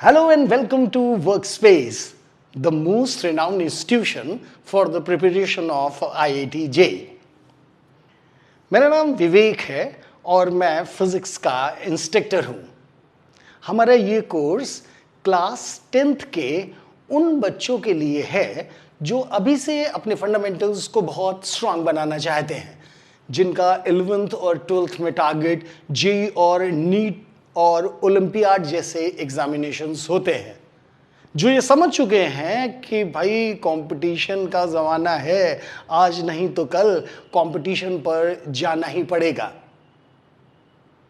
Hello and welcome to Workspace, the most renowned institution for the preparation of IIT JEE. मेरा नाम विवेक है और मैं फिजिक्स का इंस्ट्रक्टर हूँ। हमारा ये कोर्स क्लास 10th के उन बच्चों के लिए है जो अभी से अपने फंडामेंटल्स को बहुत स्ट्रांग बनाना चाहते हैं, जिनका 11th और 12th में टारगेट जेईई और नीट और ओलंपियाड जैसे एग्जामिनेशंस होते हैं, जो ये समझ चुके हैं कि भाई कंपटीशन का ज़माना है, आज नहीं तो कल कंपटीशन पर जाना ही पड़ेगा।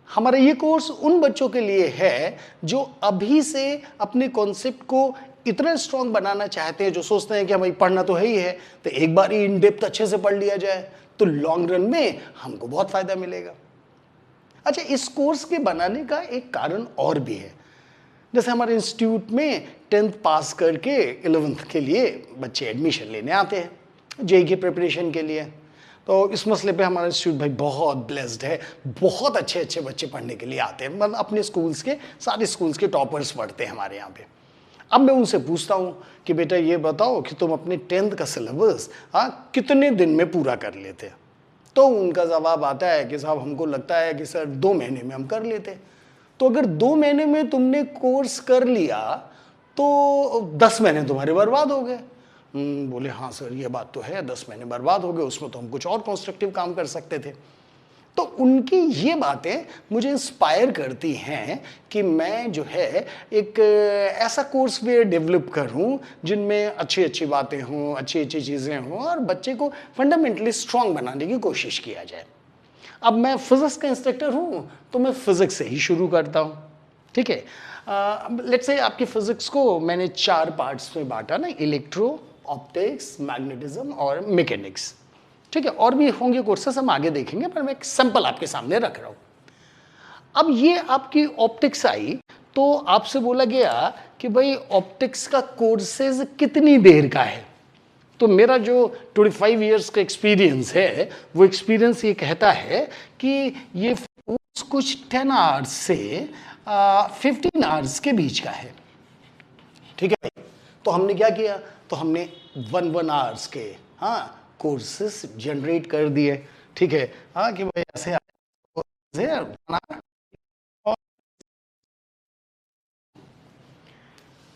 हमारा ये कोर्स उन बच्चों के लिए है जो अभी से अपने कॉन्सेप्ट को इतना स्ट्रांग बनाना चाहते हैं, जो सोचते हैं कि हमें पढ़ना तो है ही है, तो एक बार ही इन डेप्थ अच्छे से पढ़ लिया जाए तो लॉन्ग रन में हमको बहुत फ़ायदा मिलेगा। अच्छा, इस कोर्स के बनाने का एक कारण और भी है। जैसे हमारे इंस्टीट्यूट में 10th पास करके 11th के लिए बच्चे एडमिशन लेने आते हैं जेईई की प्रिपरेशन के लिए, तो इस मसले पे हमारा इंस्टीट्यूट भाई बहुत ब्लेस्ड है। बहुत अच्छे अच्छे बच्चे पढ़ने के लिए आते हैं, मतलब अपने स्कूल्स के सारे स्कूल्स के टॉपर्स पढ़ते हैं हमारे यहाँ पे। अब मैं उनसे पूछता हूँ कि बेटा ये बताओ कि तुम अपने 10th का सिलेबस कितने दिन में पूरा कर लेते? तो उनका जवाब आता है कि साहब हमको लगता है कि सर 2 महीने में हम कर लेते। तो अगर 2 महीने में तुमने कोर्स कर लिया तो 10 महीने तुम्हारे बर्बाद हो गए। बोले हाँ सर ये बात तो है, 10 महीने बर्बाद हो गए, उसमें तो हम कुछ और कंस्ट्रक्टिव काम कर सकते थे। तो उनकी ये बातें मुझे इंस्पायर करती हैं कि मैं जो है एक ऐसा कोर्स भी डेवलप करूं जिनमें अच्छी अच्छी बातें हों, अच्छी अच्छी चीज़ें हों और बच्चे को फंडामेंटली स्ट्रांग बनाने की कोशिश किया जाए। अब मैं फिजिक्स का इंस्ट्रक्टर हूँ तो मैं फिजिक्स से ही शुरू करता हूँ, ठीक है। लेट्स से आपकी फिजिक्स को मैंने 4 पार्ट्स में बांटा ना, इलेक्ट्रो, ऑप्टिक्स, मैग्नेटिज्म और मैकेनिक्स, ठीक है। और भी होंगे कोर्सेस, हम आगे देखेंगे, पर मैं एक सैंपल आपके सामने रख रहा हूँ। अब ये आपकी ऑप्टिक्स आई तो आपसे बोला गया कि भाई ऑप्टिक्स का कोर्सेज कितनी देर का है। तो मेरा जो 25 इयर्स का एक्सपीरियंस है वो एक्सपीरियंस ये कहता है कि ये कुछ 10 आवर्स से 15 आवर्स के बीच का है, ठीक है। तो हमने क्या किया, तो हमने 1 आवर्स के कोर्सेस जनरेट कर दिए, ठीक है। कि भाई ऐसे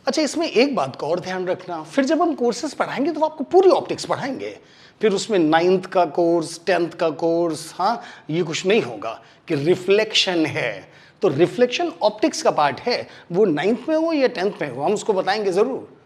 अच्छा, इसमें एक बात का और ध्यान रखना, फिर जब हम कोर्सेज पढ़ाएंगे तो आपको पूरी ऑप्टिक्स पढ़ाएंगे, फिर उसमें 9th का कोर्स, 10th का कोर्स, ये कुछ नहीं होगा कि रिफ्लेक्शन है तो रिफ्लेक्शन ऑप्टिक्स का पार्ट है, वो 9th में हो या 10th में हो हम उसको बताएंगे ज़रूर।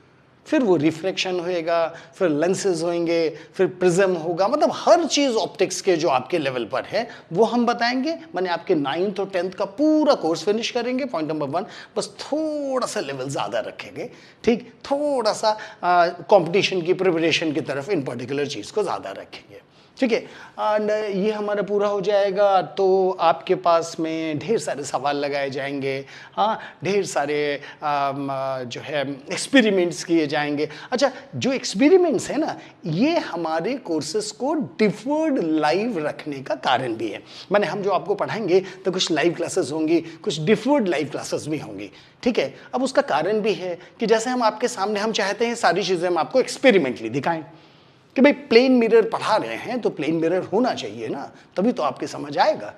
फिर वो रिफ्लेक्शन होएगा, फिर लेंसेज होंगे, फिर प्रिज्म होगा, मतलब हर चीज़ ऑप्टिक्स के जो आपके लेवल पर है वो हम बताएंगे। मैंने आपके 9th और 10th का पूरा कोर्स फिनिश करेंगे, पॉइंट नंबर 1, बस थोड़ा सा लेवल ज़्यादा रखेंगे, ठीक, थोड़ा सा कंपटीशन की प्रिपरेशन की तरफ इन पर्टिकुलर चीज़ को ज़्यादा रखेंगे, ठीक है। एंड ये हमारा पूरा हो जाएगा तो आपके पास में ढेर सारे सवाल लगाए जाएंगे, ढेर सारे जो है एक्सपेरिमेंट्स किए जाएंगे। अच्छा, जो एक्सपेरिमेंट्स है ना, ये हमारे कोर्सेज को डिफर्ड लाइव रखने का कारण भी है। माने हम जो आपको पढ़ाएंगे तो कुछ लाइव क्लासेस होंगी, कुछ डिफर्ड लाइव क्लासेस भी होंगी, ठीक है। अब उसका कारण भी है कि जैसे हम आपके सामने हम चाहते हैं सारी चीज़ें हम आपको एक्सपेरिमेंटली दिखाएं कि भाई प्लेन मिरर पढ़ा रहे हैं तो प्लेन मिरर होना चाहिए ना, तभी तो आपके समझ आएगा।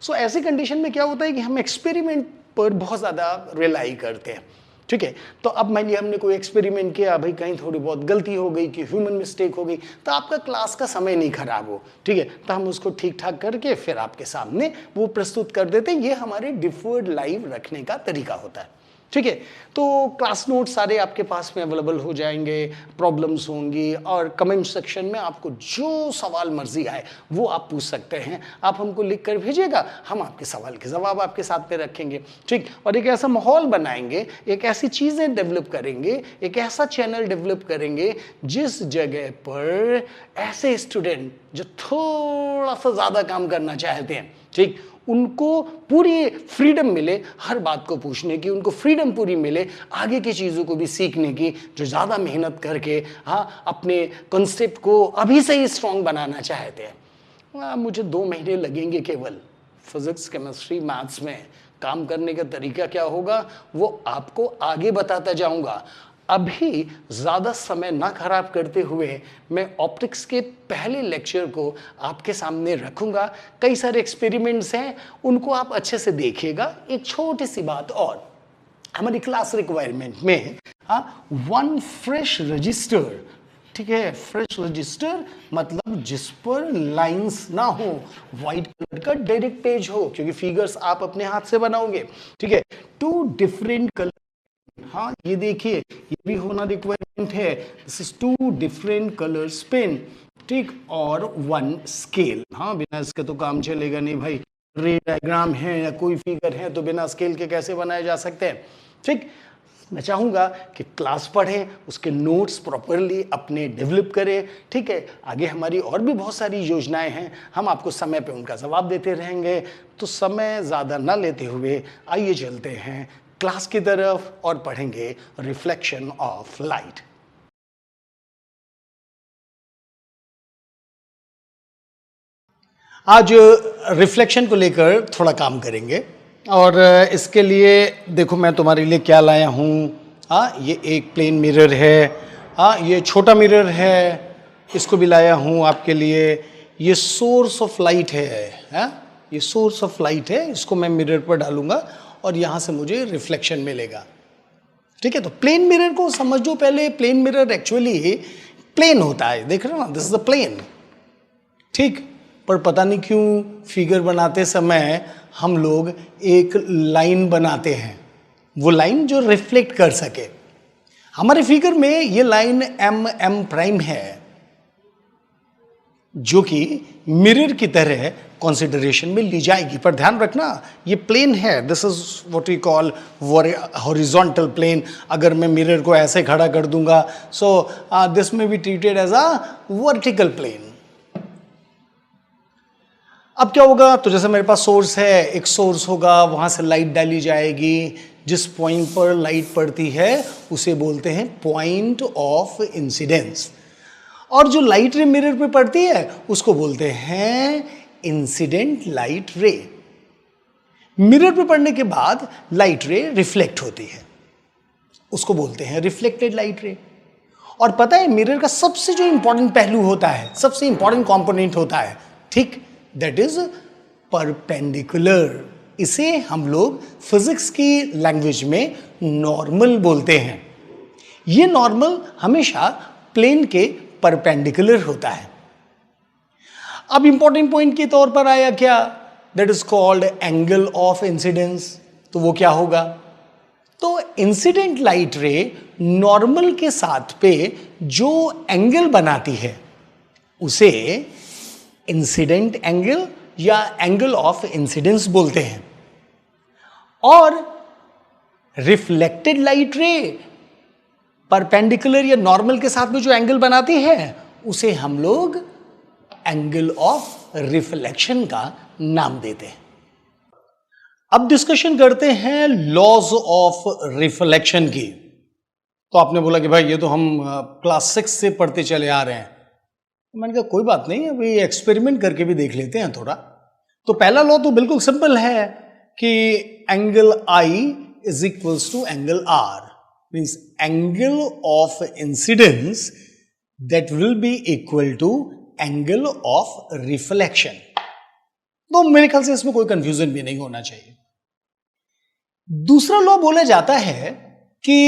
सो ऐसी कंडीशन में क्या होता है कि हम एक्सपेरिमेंट पर बहुत ज़्यादा रिलाई करते हैं, ठीक है। तो अब मान लिया हमने कोई एक्सपेरिमेंट किया, भाई कहीं थोड़ी बहुत गलती हो गई कि ह्यूमन मिस्टेक हो गई, तो आपका क्लास का समय नहीं खराब हो, ठीक है। तो हम उसको ठीक ठाक करके फिर आपके सामने वो प्रस्तुत कर देते हैं। ये हमारे डिफर्ड लाइव रखने का तरीका होता है, ठीक है। तो क्लास नोट सारे आपके पास में अवेलेबल हो जाएंगे, प्रॉब्लम्स होंगी और कमेंट सेक्शन में आपको जो सवाल मर्जी आए वो आप पूछ सकते हैं। आप हमको लिख कर भेजिएगा, हम आपके सवाल के जवाब आपके साथ में रखेंगे, ठीक। और एक ऐसा माहौल बनाएंगे, एक ऐसी चीज़ें डेवलप करेंगे, एक ऐसा चैनल डेवलप करेंगे जिस जगह पर ऐसे स्टूडेंट जो थोड़ा सा ज़्यादा काम करना चाहते हैं, ठीक, उनको पूरी फ्रीडम मिले हर बात को पूछने की, उनको फ्रीडम पूरी मिले आगे की चीज़ों को भी सीखने की, जो ज़्यादा मेहनत करके अपने कॉन्सेप्ट को अभी से ही स्ट्रॉन्ग बनाना चाहते हैं। मुझे 2 महीने लगेंगे केवल फिजिक्स, केमिस्ट्री, मैथ्स में, काम करने का तरीका क्या होगा वो आपको आगे बताता जाऊंगा। अभी ज़्यादा समय ना खराब करते हुए मैं ऑप्टिक्स के पहले लेक्चर को आपके सामने रखूंगा। कई सारे एक्सपेरिमेंट्स हैं, उनको आप अच्छे से देखिएगा। एक छोटी सी बात और, हमारी क्लास रिक्वायरमेंट में वन फ्रेश रजिस्टर, ठीक है, फ्रेश रजिस्टर मतलब जिस पर लाइंस ना हो, व्हाइट कलर का डायरेक्ट पेज हो, क्योंकि फिगर्स आप अपने हाथ से बनाओगे, ठीक है। 2 डिफरेंट कलर, हाँ ये देखिए ये भी होना रिक्वायरमेंट है। This is 2 different colours pen, ठीक, और 1 स्केल। हाँ बिना इसके तो काम चलेगा नहीं भाई। रे डायग्राम है या कोई फिगर है तो बिना स्केल के कैसे बनाए जा सकते हैं, ठीक। मैं चाहूंगा कि क्लास पढ़ें, उसके नोट्स प्रॉपरली अपने डेवलप करें, ठीक है। आगे हमारी और भी बहुत सारी योजनाएं हैं, हम आपको समय पे उनका जवाब देते रहेंगे। तो समय ज़्यादा ना लेते हुए आइए चलते हैं क्लास की तरफ और पढ़ेंगे रिफ्लेक्शन ऑफ लाइट। आज रिफ्लेक्शन को लेकर थोड़ा काम करेंगे और इसके लिए देखो मैं तुम्हारे लिए क्या लाया हूँ। ये एक प्लेन मिरर है, ये छोटा मिरर है, इसको भी लाया हूँ आपके लिए। ये सोर्स ऑफ लाइट है, ये सोर्स ऑफ लाइट है, इसको मैं मिरर पर डालूंगा और यहाँ से मुझे रिफ्लेक्शन मिलेगा, ठीक है। तो प्लेन मिरर को समझो पहले। प्लेन मिरर एक्चुअली प्लेन होता है, देख रहे हो ना, दिस इज द प्लेन, ठीक। पर पता नहीं क्यों फिगर बनाते समय हम लोग एक लाइन बनाते हैं, वो लाइन जो रिफ्लेक्ट कर सके। हमारे फिगर में ये लाइन एम प्राइम है, जो कि मिरर की तरह कंसिडरेशन में ली जाएगी। पर ध्यान रखना ये प्लेन है, this is what we call horizontal plane. अगर मैं मिरर को ऐसे खड़ा कर दूंगा so this may be treated as a vertical plane. अब क्या होगा, तो जैसे मेरे पास सोर्स है, एक सोर्स होगा, वहां से लाइट डाली जाएगी। जिस पॉइंट पर लाइट पड़ती है उसे बोलते हैं पॉइंट ऑफ इंसिडेंस, और जो लाइट रे मिरर पे पड़ती है उसको बोलते हैं इंसिडेंट लाइट रे। मिरर पे पड़ने के बाद लाइट रे रिफ्लेक्ट होती है, उसको बोलते हैं रिफ्लेक्टेड लाइट रे। और पता है मिरर का सबसे जो इंपॉर्टेंट पहलू होता है, सबसे इंपॉर्टेंट कंपोनेंट होता है, ठीक, दैट इज परपेंडिकुलर। इसे हम लोग फिजिक्स की लैंग्वेज में नॉर्मल बोलते हैं। ये नॉर्मल हमेशा प्लेन के परपेंडिकुलर होता है। अब इंपॉर्टेंट पॉइंट के तौर पर आया क्या, that is called angle of incidence. तो वो क्या होगा, तो इंसिडेंट लाइट रे नॉर्मल के साथ पे जो एंगल बनाती है उसे इंसिडेंट एंगल या एंगल ऑफ इंसिडेंस बोलते हैं। और रिफ्लेक्टेड लाइट रे परपेंडिकुलर या नॉर्मल के साथ में जो एंगल बनाती है उसे हम लोग एंगल ऑफ रिफ्लेक्शन का नाम देते हैं। अब डिस्कशन करते हैं लॉज ऑफ रिफ्लेक्शन की। तो आपने बोला कि भाई ये तो हम क्लास 6 से पढ़ते चले आ रहे हैं। मैंने कहा कोई बात नहीं, अभी एक्सपेरिमेंट करके भी देख लेते हैं थोड़ा। तो पहला लॉ तो बिल्कुल सिंपल है कि angle I is equals to angle R, means angle of incidence that will be equal to angle of reflection. तो मेरे ख्याल से इसमें कोई कंफ्यूजन भी नहीं होना चाहिए। दूसरा लॉ बोला जाता है कि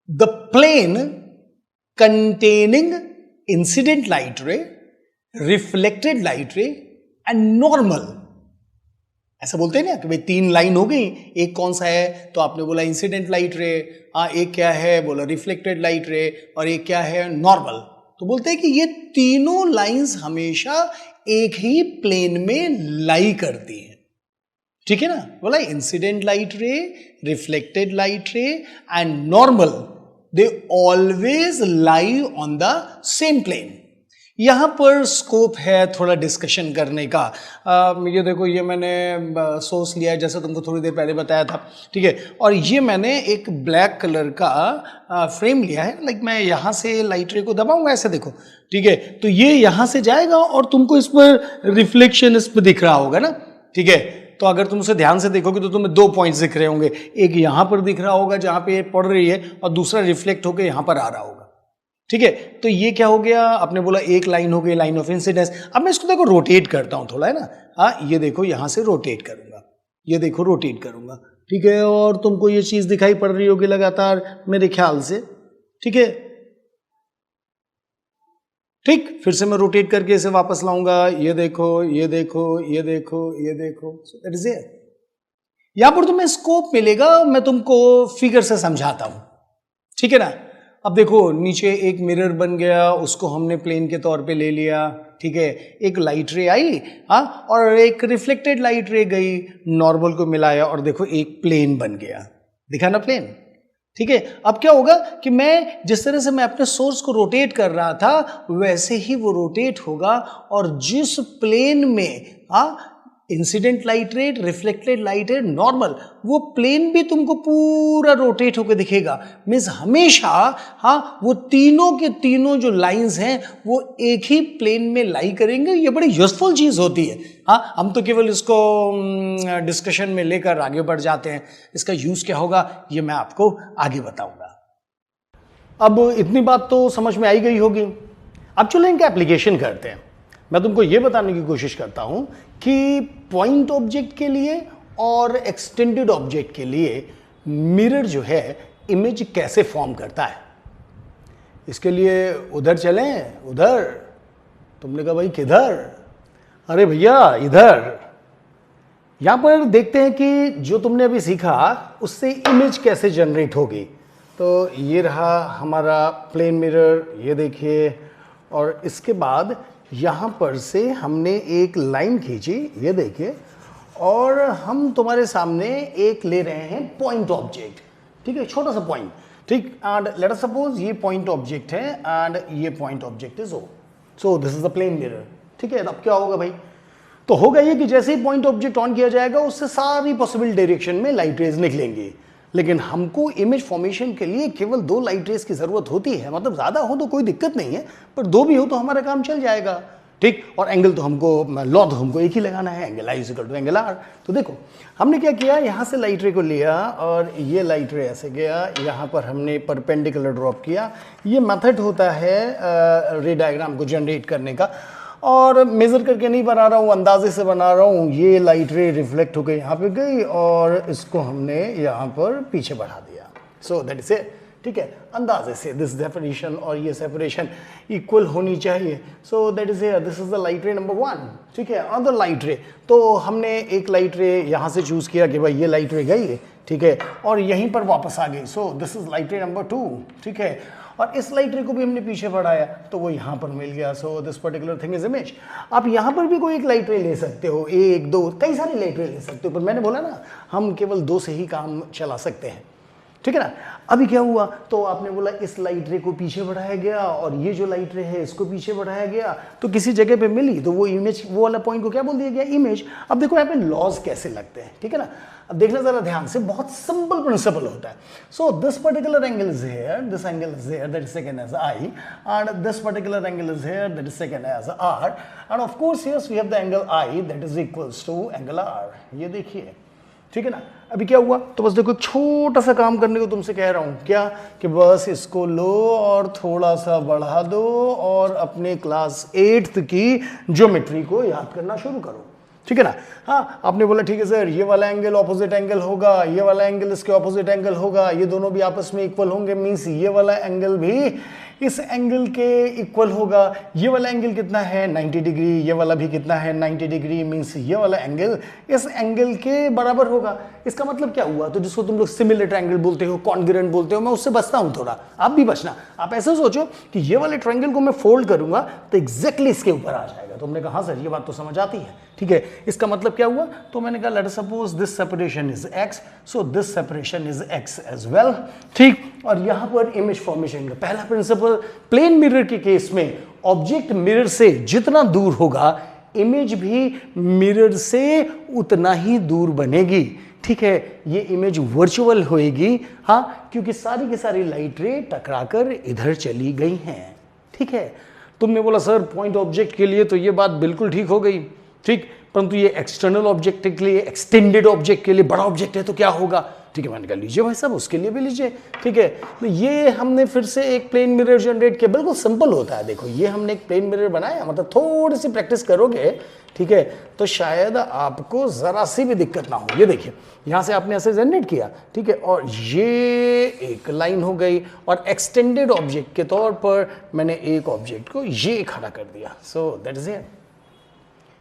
the plane containing incident light ray, reflected light ray and normal, ऐसा बोलते हैं ना कि भाई 3 लाइन हो गई, एक कौन सा है, तो आपने बोला इंसिडेंट लाइट रे, एक क्या है बोला रिफ्लेक्टेड लाइट रे, और एक क्या है नॉर्मल। तो बोलते हैं कि ये तीनों लाइंस हमेशा एक ही प्लेन में लाई करती हैं, ठीक है ना। बोला इंसिडेंट लाइट रे, रिफ्लेक्टेड लाइट रे and normal, they always lie on the same plane। यहां पर स्कोप है थोड़ा डिस्कशन करने का। ये देखो ये मैंने सोर्स लिया है जैसे तुमको थोड़ी देर पहले बताया था, ठीक है। और ये मैंने एक ब्लैक कलर का फ्रेम लिया है, लाइक मैं यहां से लाइट रे को दबाऊंगा ऐसे, देखो, ठीक है। तो ये यहां से जाएगा और तुमको इस पर रिफ्लेक्शन इस पर दिख रहा होगा ना, ठीक है। तो अगर तुम उसे ध्यान से देखोगे तो तुम्हें दो पॉइंट्स दिख रहे होंगे, एक यहां पर दिख रहा होगा जहां पे पड़ रही है और दूसरा रिफ्लेक्ट होकर यहां पर आ रहा होगा, ठीक है। तो ये क्या हो गया, आपने बोला एक लाइन हो गई, लाइन ऑफ इंसिडेंस। अब मैं इसको देखो रोटेट करता हूं थोड़ा, है ना। हाँ, ये देखो यहां से रोटेट करूंगा, ये देखो रोटेट करूंगा, ठीक है। और तुमको ये चीज दिखाई पड़ रही होगी लगातार मेरे ख्याल से, ठीक है। ठीक, फिर से मैं रोटेट करके इसे वापस लाऊंगा, ये देखो ये देखो ये देखो ये देखो, दैट इज इट। यहां पर तुम्हें स्कोप मिलेगा, मैं तुमको फिगर से समझाता हूं, ठीक है ना। अब देखो नीचे एक मिरर बन गया, उसको हमने प्लेन के तौर पे ले लिया, ठीक है। एक लाइट रे आई, हाँ, और एक रिफ्लेक्टेड लाइट रे गई, नॉर्मल को मिलाया और देखो एक प्लेन बन गया, दिखा ना प्लेन, ठीक है। अब क्या होगा कि मैं जिस तरह से मैं अपने सोर्स को रोटेट कर रहा था वैसे ही वो रोटेट होगा, और जिस प्लेन में incident light rate, reflected light rate, normal, वो प्लेन भी तुमको पूरा रोटेट होकर दिखेगा। मीन्स हमेशा वो तीनों के तीनों जो लाइंस हैं वो एक ही प्लेन में लाई करेंगे। ये बड़ी यूजफुल चीज होती है। हम तो केवल इसको डिस्कशन में लेकर आगे बढ़ जाते हैं, इसका यूज क्या होगा ये मैं आपको आगे बताऊंगा। अब इतनी बात तो समझ में आई गई होगी। अब चलो इनका एप्लीकेशन करते हैं। मैं तुमको ये बताने की कोशिश करता हूं कि पॉइंट ऑब्जेक्ट के लिए और एक्सटेंडेड ऑब्जेक्ट के लिए मिरर जो है इमेज कैसे फॉर्म करता है। इसके लिए उधर चलें, उधर। तुमने कहा भाई किधर? अरे भैया इधर। यहां पर देखते हैं कि जो तुमने अभी सीखा उससे इमेज कैसे जनरेट होगी। तो ये रहा हमारा प्लेन मिरर, ये देखिए, और इसके बाद यहाँ पर से हमने एक लाइन खींची, ये देखिए, और हम तुम्हारे सामने एक ले रहे हैं पॉइंट ऑब्जेक्ट, ठीक है, छोटा सा पॉइंट, ठीक। एंड लेट अस सपोज ये पॉइंट ऑब्जेक्ट है एंड ये point object is O, so this is the plane mirror, ठीक है। अब क्या होगा भाई, तो होगा ये कि जैसे ही पॉइंट ऑब्जेक्ट ऑन किया जाएगा उससे सारी पॉसिबल डायरेक्शन में लाइट रेज निकलेंगी। लेकिन हमको इमेज फॉर्मेशन के लिए केवल 2 लाइट रेज की जरूरत होती है। मतलब ज्यादा हो तो कोई दिक्कत नहीं है, पर 2 भी हो तो हमारा काम चल जाएगा, ठीक। और एंगल तो हमको, लॉ तो हमको एक ही लगाना है, angle I equal to angle R. तो देखो हमने क्या किया, यहाँ से लाइट रे को लिया और ये लाइट रे ऐसे गया, यहाँ पर हमने परपेंडिकुलर ड्रॉप किया। ये मेथड होता है रे डायग्राम को जनरेट करने का, और मेजर करके नहीं बना रहा हूँ, अंदाजे से बना रहा हूँ। ये लाइट रे रिफ्लेक्ट होकर यहाँ पे गई और इसको हमने यहाँ पर पीछे बढ़ा दिया। सो दैट इज इट, ठीक है, अंदाजे से। दिस सेपरेशन और ये सेपरेशन इक्वल होनी चाहिए। सो that is here, this is the light ray number 1, ठीक है। अदर लाइट रे, तो हमने एक लाइट रे यहाँ से चूज किया कि भाई ये लाइट रे गई है, ठीक है, और यहीं पर वापस आ गई। सो this is light ray number 2, ठीक है। और इस लाइट रे को भी हमने पीछे बढ़ाया तो वो यहाँ पर मिल गया। सो this particular thing is image. आप यहाँ पर भी कोई एक लाइट रे ले सकते हो, 1, 2, कई सारे लाइट रे ले सकते हो, पर मैंने बोला ना हम केवल 2 से ही काम चला सकते हैं, ठीक है ना। अभी क्या हुआ, तो आपने बोला इस लाइट रे को पीछे बढ़ाया गया और ये जो लाइट रे है इसको पीछे बढ़ाया गया, तो किसी जगह पे मिली तो वो इमेज, वो वाला पॉइंट को क्या बोल दिया गया, इमेज। अब देखो यहाँ पे लॉज कैसे लगते हैं, ठीक है ना। अब देखना जरा ध्यान से, बहुत सिंपल प्रिंसिपल होता है। So this particular angle is here, this angle is here, that is taken as I, and this particular angle is here, that is taken as R, and of course here we have the angle I that is equals to angle R. ये देखिए, ठीक है ना। अभी क्या हुआ, तो बस देखो एक छोटा सा काम करने को तुमसे कह रहा हूं, क्या कि बस इसको लो और थोड़ा सा बढ़ा दो और अपने क्लास 8th की ज्योमेट्री को याद करना शुरू करो, ठीक है ना। हाँ, आपने बोला ठीक है सर, ये वाला एंगल ऑपोजिट एंगल होगा, ये वाला एंगल इसके ऑपोजिट एंगल होगा, ये दोनों भी आपस में इक्वल होंगे, मीन्स ये वाला एंगल भी इस एंगल के इक्वल होगा। ये वाला एंगल कितना है, 90 डिग्री, ये वाला भी कितना है, 90 डिग्री, मीन्स ये वाला एंगल इस एंगल के बराबर होगा। इसका मतलब क्या हुआ, तो जिसको तुम लोग सिमिलर ट्रायंगल बोलते हो, कॉन्ग्रुएंट बोलते हो, मैं उससे बचता हूं थोड़ा, आप भी बचना। आप ऐसे सोचो कि ये वाले ट्रायंगल को मैं फोल्ड करूंगा तो एग्जैक्टली इसके ऊपर आ जाएगा। तो हमने कहा हाँ सर ये बात तो समझ आती है, ठीक है। इसका मतलब क्या हुआ, तो मैंने कहा let us suppose this separation is x, so this separation is x as well, ठीक। और यहां पर इमेज फॉर्मेशन का पहला प्रिंसिपल, प्लेन मिरर के केस में ऑब्जेक्ट मिरर से जितना दूर होगा इमेज भी मिरर से उतना ही दूर बनेगी, ठीक है। ये इमेज वर्चुअल होएगी, हाँ, क्योंकि सारी की सारी लाइट रे टकराकर इधर चली गई हैं, ठीक है। तुमने बोला सर पॉइंट ऑब्जेक्ट के लिए तो ये बात बिल्कुल ठीक हो गई, ठीक, परंतु ये एक्सटर्नल ऑब्जेक्ट के लिए, एक्सटेंडेड ऑब्जेक्ट के लिए, बड़ा ऑब्जेक्ट है तो क्या होगा, ठीक है, मैंने कहा लीजिए भाई साहब, उसके लिए भी लीजिए, ठीक है। तो ये हमने फिर से एक प्लेन मिरर जनरेट किया, बिल्कुल सिंपल होता है, देखो ये हमने एक प्लेन मिरर बनाया, मतलब थोड़ी सी प्रैक्टिस करोगे, ठीक है, तो शायद आपको जरा सी भी दिक्कत ना हो। ये देखिए यहाँ से आपने ऐसे जनरेट किया, ठीक है, और ये एक लाइन हो गई, और एक्सटेंडेड ऑब्जेक्ट के तौर पर मैंने एक ऑब्जेक्ट को ये खड़ा कर दिया, सो दैट इज इट,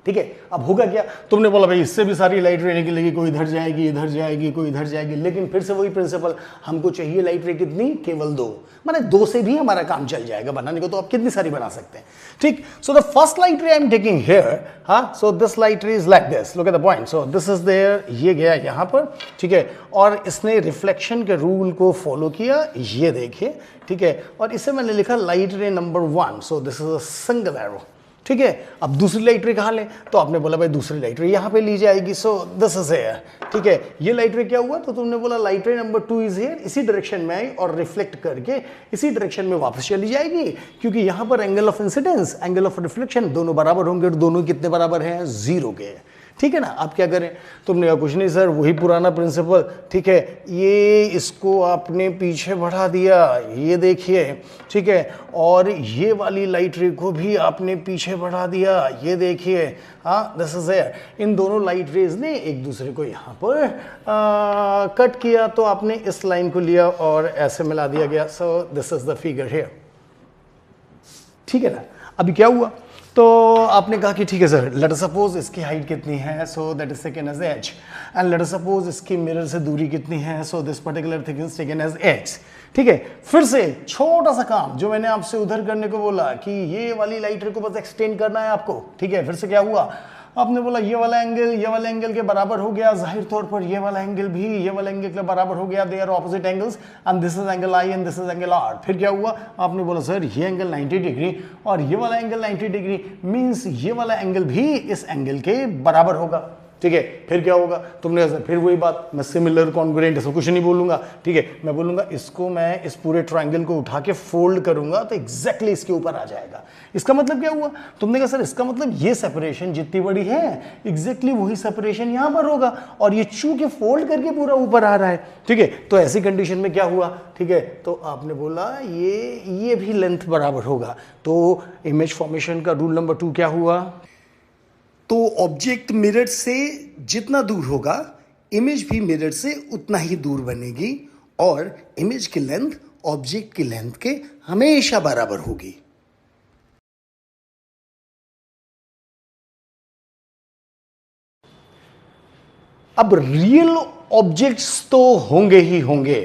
ठीक है। अब होगा क्या, तुमने बोला भाई इससे भी सारी लाइट रे निकलेगी, कोई इधर जाएगी, इधर जाएगी, कोई इधर जाएगी, लेकिन फिर से वही प्रिंसिपल, हमको चाहिए लाइट रे कितनी, केवल 2, माने 2 से भी हमारा काम चल जाएगा बनाने को, तो आप कितनी सारी बना सकते हैं, ठीक। सो द फर्स्ट लाइट रे आई एम टेकिंग हियर, हाँ, so this light ray is like this, look at the point, so this is there, ये गया यहाँ पर, ठीक है, और इसने रिफ्लेक्शन के रूल को फॉलो किया, ये देखिए, ठीक है, और इसे मैंने लिखा light ray number 1, so this is a single arrow, ठीक है। अब दूसरी लाइट रे कहाँ लें, तो आपने बोला भाई दूसरी लाइट रे यहाँ पे ली जाएगी, सो दिस इज हियर, ठीक है। ये लाइट रे क्या हुआ, तो तुमने बोला light ray number 2 is here, इसी डायरेक्शन में आई और रिफ्लेक्ट करके इसी डायरेक्शन में वापस चली जाएगी, क्योंकि यहाँ पर angle of incidence, angle of reflection दोनों बराबर होंगे, और दोनों कितने बराबर हैं, 0 के, ठीक है ना। आप क्या करें, तुमने कहा कुछ नहीं सर, वही पुराना प्रिंसिपल, ठीक है, ये इसको आपने पीछे बढ़ा दिया, ये देखिए, ठीक है, और ये वाली लाइट रे को भी आपने पीछे बढ़ा दिया, ये देखिए, हाँ, दिस इज हियर। इन दोनों लाइट रेज ने एक दूसरे को यहाँ पर कट किया, तो आपने इस लाइन को लिया और ऐसे मिला दिया गया, सो this is the figure here, ठीक है ना। अभी क्या हुआ, तो आपने कहा कि ठीक है सर, लेट अस सपोज इसकी हाइट कितनी है, so that is taken as h, and let us suppose इसकी मिरर से दूरी कितनी है, so this particular thing is taken as x, ठीक है। फिर से छोटा सा काम जो मैंने आपसे उधर करने को बोला कि ये वाली लाइट रे को बस एक्सटेंड करना है आपको, ठीक है। फिर से क्या हुआ, आपने बोला ये वाला एंगल के बराबर हो गया, जाहिर तौर पर ये वाला एंगल भी ये वाला एंगल के बराबर हो गया, they are opposite angles, and this is angle I and this is angle R। फिर क्या हुआ, आपने बोला सर ये एंगल 90 डिग्री और ये वाला एंगल 90 डिग्री, मींस ये वाला एंगल भी इस एंगल के बराबर होगा, ठीक है। फिर क्या होगा, तुमने कहा फिर वही बात, मैं सिमिलर कॉन्ग्रुएंट ऐसा कुछ नहीं बोलूंगा, ठीक है, मैं बोलूंगा इसको मैं इस पूरे ट्रायंगल को उठा के फोल्ड करूंगा तो एग्जैक्टली इसके ऊपर आ जाएगा। इसका मतलब क्या हुआ, तुमने कहा सर इसका मतलब ये सेपरेशन जितनी बड़ी है एग्जैक्टली वही सेपरेशन यहां पर होगा, और ये चूंकि फोल्ड करके पूरा ऊपर आ रहा है, ठीक है, तो ऐसी कंडीशन में क्या हुआ, ठीक है, तो आपने बोला ये भी लेंथ बराबर होगा, तो इमेज फॉर्मेशन का रूल नंबर 2 क्या हुआ, तो ऑब्जेक्ट मिरर से जितना दूर होगा इमेज भी मिरर से उतना ही दूर बनेगी, और इमेज की लेंथ ऑब्जेक्ट की लेंथ के हमेशा बराबर होगी। अब रियल ऑब्जेक्ट्स तो होंगे ही होंगे,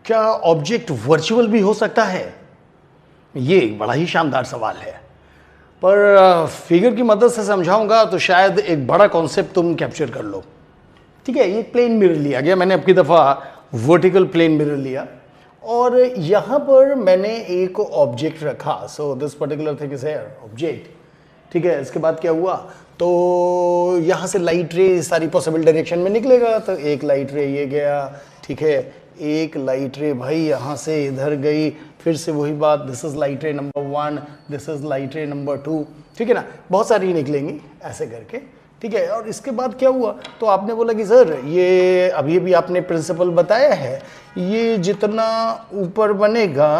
क्या ऑब्जेक्ट वर्चुअल भी हो सकता है, ये एक बड़ा ही शानदार सवाल है, पर फिगर की मदद से समझाऊंगा तो शायद एक बड़ा कॉन्सेप्ट तुम कैप्चर कर लो, ठीक है। ये प्लेन मिरर लिया गया, मैंने अब की दफ़ा वर्टिकल प्लेन मिरर लिया, और यहाँ पर मैंने एक ऑब्जेक्ट रखा, सो this particular thing is here object, ठीक है। इसके बाद क्या हुआ, तो यहाँ से लाइट रे सारी पॉसिबल डायरेक्शन में निकलेगा, तो एक लाइट रे ये गया, ठीक है, एक लाइट रे भाई यहाँ से इधर गई, फिर से वही बात, this is light ray number 1, this is light ray number 2, ठीक है ना, बहुत सारी निकलेंगी ऐसे करके, ठीक है। और इसके बाद क्या हुआ, तो आपने बोला कि सर ये अभी भी आपने प्रिंसिपल बताया है, ये जितना ऊपर बनेगा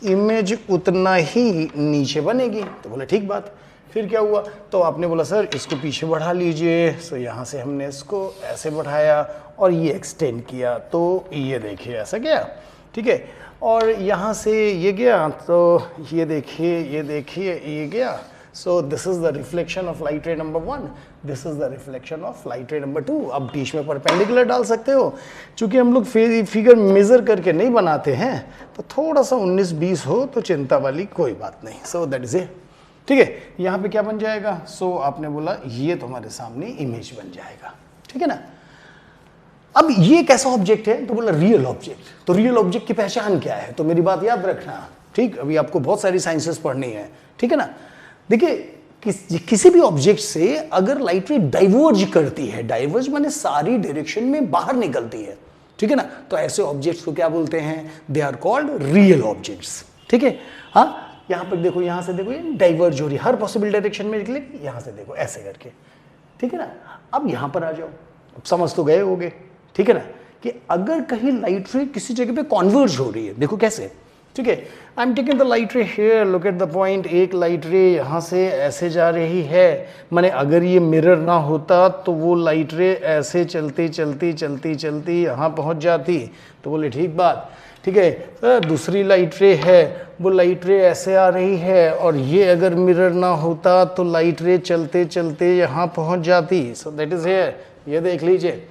इमेज उतना ही नीचे बनेगी, तो बोला ठीक बात। फिर क्या हुआ, तो आपने बोला सर इसको पीछे बढ़ा लीजिए, सो यहाँ से हमने इसको ऐसे बढ़ाया और ये एक्सटेंड किया, तो ये देखिए ऐसा गया, ठीक है, और यहाँ से ये गया, तो ये देखिए ये गया, सो this is the reflection of light ray number 1, this is the reflection of light ray number 2। अब बीच में परपेंडिकुलर डाल सकते हो, चूंकि हम लोग फिगर मेजर करके नहीं बनाते हैं, तो थोड़ा सा 19-20 हो तो चिंता वाली कोई बात नहीं, सो दैट इज इट, ठीक है। यहाँ पे क्या बन जाएगा, सो आपने बोला ये तुम्हारे सामने इमेज बन जाएगा, ठीक है ना। अब ये कैसा ऑब्जेक्ट है, तो बोला रियल ऑब्जेक्ट, तो रियल ऑब्जेक्ट की पहचान क्या है, तो मेरी बात याद रखना, ठीक, अभी आपको बहुत सारी साइंसेस पढ़नी है, ठीक है ना। देखिए किसी भी ऑब्जेक्ट से अगर लाइट रे डाइवर्ज करती है, डाइवर्ज माने सारी डायरेक्शन में बाहर निकलती है, ठीक है ना, तो ऐसे ऑब्जेक्ट्स को क्या बोलते हैं, they are called real objects, ठीक है। हाँ, यहाँ पर देखो, यहाँ से देखो, ये डाइवर्ज हो रही है हर पॉसिबल डायरेक्शन में निकले, यहाँ से देखो ऐसे करके, ठीक है ना। अब यहाँ पर आ जाओ, अब समझ तो गए होगे, ठीक है ना, कि अगर कहीं लाइट रे किसी जगह पे कॉन्वर्ज हो रही है, देखो कैसे, ठीक है, I am taking the light ray here, look at the point, एक लाइट रे यहाँ से ऐसे जा रही है, माने अगर ये मिरर ना होता तो वो लाइट रे ऐसे चलती चलती चलती चलती यहाँ पहुँच जाती, तो बोले ठीक बात, ठीक है। दूसरी लाइट रे है, वो लाइट रे ऐसे आ रही है, और ये अगर मिरर ना होता तो लाइट रे चलते चलते यहाँ पहुँच जाती, सो दैट इज हेयर, ये देख लीजिए,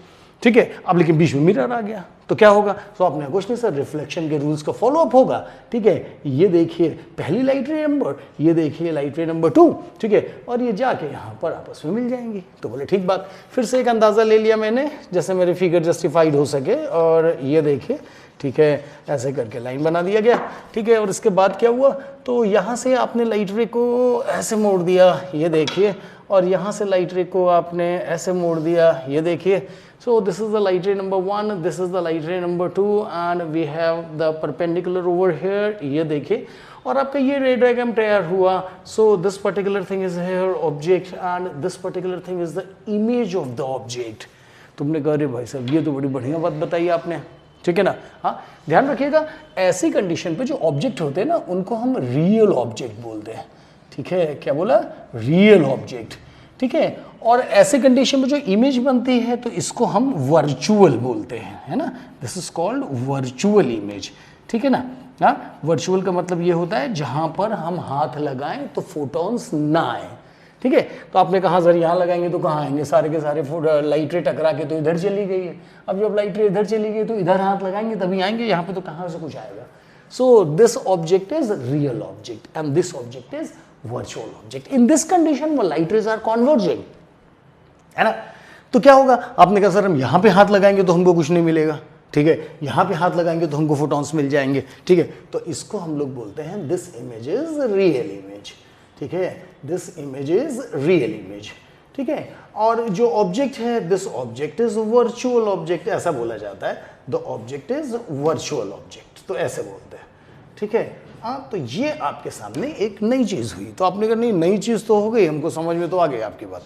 ठीक है। अब लेकिन बीच में मिरर आ गया तो क्या होगा, तो आपने कुछ नहीं सर, रिफ्लेक्शन के रूल्स का फॉलो अप होगा, ठीक है। ये देखिए पहली लाइट रे नंबर, ये देखिए लाइट रे नंबर 2, ठीक है, और ये जाके यहाँ पर आपस में मिल जाएंगी, तो बोले ठीक बात। फिर से एक अंदाज़ा ले लिया मैंने, जैसे मेरे फिगर जस्टिफाइड हो सके, और ये देखिए, ठीक है, ऐसे करके लाइन बना दिया गया, ठीक है। और इसके बाद क्या हुआ, तो यहाँ से आपने लाइट रे को ऐसे मोड़ दिया, ये देखिए, और यहाँ से लाइट रे को आपने ऐसे मोड़ दिया, ये देखिए। So this is the light ray number 1, this is the light ray number 2, and we have the perpendicular over here, ये देखिए, और आपका ये रे डायग्राम तैयार हुआ। So this particular thing is here object, and this particular thing is the image of the object. तुमने कहा, अरे भाई साहब ये तो बड़ी बढ़िया बात बताई आपने, ठीक है ना। हाँ, ध्यान रखिएगा, ऐसी कंडीशन पे जो ऑब्जेक्ट होते हैं ना, उनको हम रियल ऑब्जेक्ट बोलते हैं, ठीक है। क्या बोला, रियल ऑब्जेक्ट, ठीक है। और ऐसे कंडीशन में जो इमेज बनती है तो इसको हम वर्चुअल बोलते हैं, है ना, this is called virtual image, ठीक है ना। हाँ, वर्चुअल का मतलब ये होता है जहां पर हम हाथ लगाएं तो फोटॉन्स ना आए, ठीक है। तो आपने कहा सर यहाँ लगाएंगे तो कहाँ आएंगे, सारे के सारे लाइट रे टकरा के तो इधर चली गई है, अब जब लाइट रे इधर चली गई तो इधर हाथ लगाएंगे तभी आएंगे, यहाँ पे तो कहाँ से कुछ आएगा। So this object is real object and this object is virtual object. In this condition वो लाइट रेज आर कॉन्वर्जिंग, है ना। तो क्या होगा, आपने कहा सर हम यहाँ पे हाथ लगाएंगे तो हमको कुछ नहीं मिलेगा, ठीक है, यहाँ पे हाथ लगाएंगे तो हमको फोटॉन्स मिल जाएंगे, ठीक है। तो इसको हम लोग बोलते हैं this image is real image, ठीक है, this image is real image, ठीक है। और जो ऑब्जेक्ट है, this object is virtual object, ऐसा बोला जाता है, the object is virtual object, तो ऐसे बोलते हैं, ठीक है। हाँ, तो ये आपके सामने एक नई चीज़ हुई, तो आपने कहा नहीं नई चीज़ तो हो गई, हमको समझ में तो आ गई आपकी बात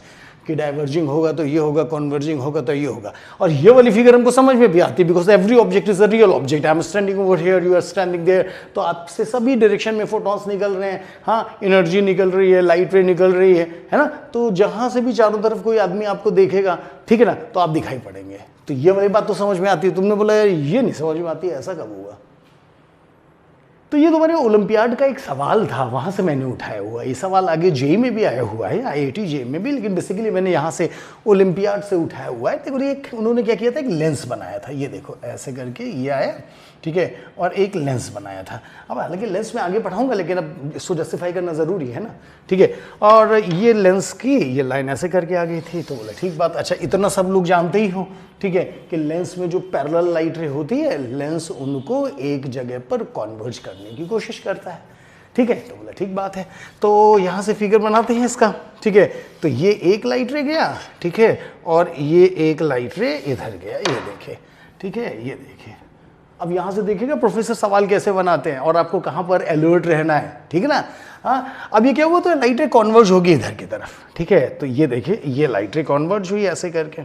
कि डाइवर्जिंग होगा तो ये होगा, कॉन्वर्जिंग होगा तो ये होगा, और ये वाली फिगर हमको समझ में भी आती है, because every object is a real object, I am standing over here, you are standing there, तो आपसे सभी डायरेक्शन में फोटॉन्स निकल रहे हैं, हाँ, एनर्जी निकल रही है, लाइट रे निकल रही है ना। तो जहाँ से भी चारों तरफ कोई आदमी आपको देखेगा, ठीक है ना, तो आप दिखाई पड़ेंगे, तो ये वाली बात तो समझ में आती है। तुमने बोला यार ये नहीं समझ में आती है, ऐसा कब हुआ, तो ये तुम्हारे ओलंपियाड का एक सवाल था, वहाँ से मैंने उठाया हुआ, ये सवाल आगे जेई में भी आया हुआ है, IIT जेई में भी, लेकिन बेसिकली मैंने यहाँ से ओलंपियाड से उठाया हुआ है। देखो एक उन्होंने क्या किया था, एक लेंस बनाया था, ये देखो ऐसे करके ये आया, ठीक है, और एक लेंस बनाया था। अब हालांकि लेंस में आगे पढ़ाऊंगा, लेकिन अब इसको जस्टिफाई करना ज़रूरी है ना, ठीक है। और ये लेंस की ये लाइन ऐसे करके आ गई थी, तो बोला ठीक बात, अच्छा इतना सब लोग जानते ही हो, ठीक है, कि लेंस में जो पैरेलल लाइट रे होती है, लेंस उनको एक जगह पर कॉन्वर्ज करने की कोशिश करता है, ठीक है। तो बोला ठीक बात है, तो यहाँ से फिगर बनाते हैं इसका, ठीक है। तो ये एक लाइट रे गया, ठीक है, और ये एक लाइट रे इधर गया, ये देखिए, ठीक है, ये देखिए। अब यहाँ से देखिएगा प्रोफेसर सवाल कैसे बनाते हैं और आपको कहाँ पर अलर्ट रहना है, ठीक है ना। हाँ, अब ये क्या हुआ, तो लाइट रे कॉन्वर्ज होगी इधर की तरफ, ठीक है। तो ये देखिए, ये लाइट रे कॉन्वर्ज हुई ऐसे करके,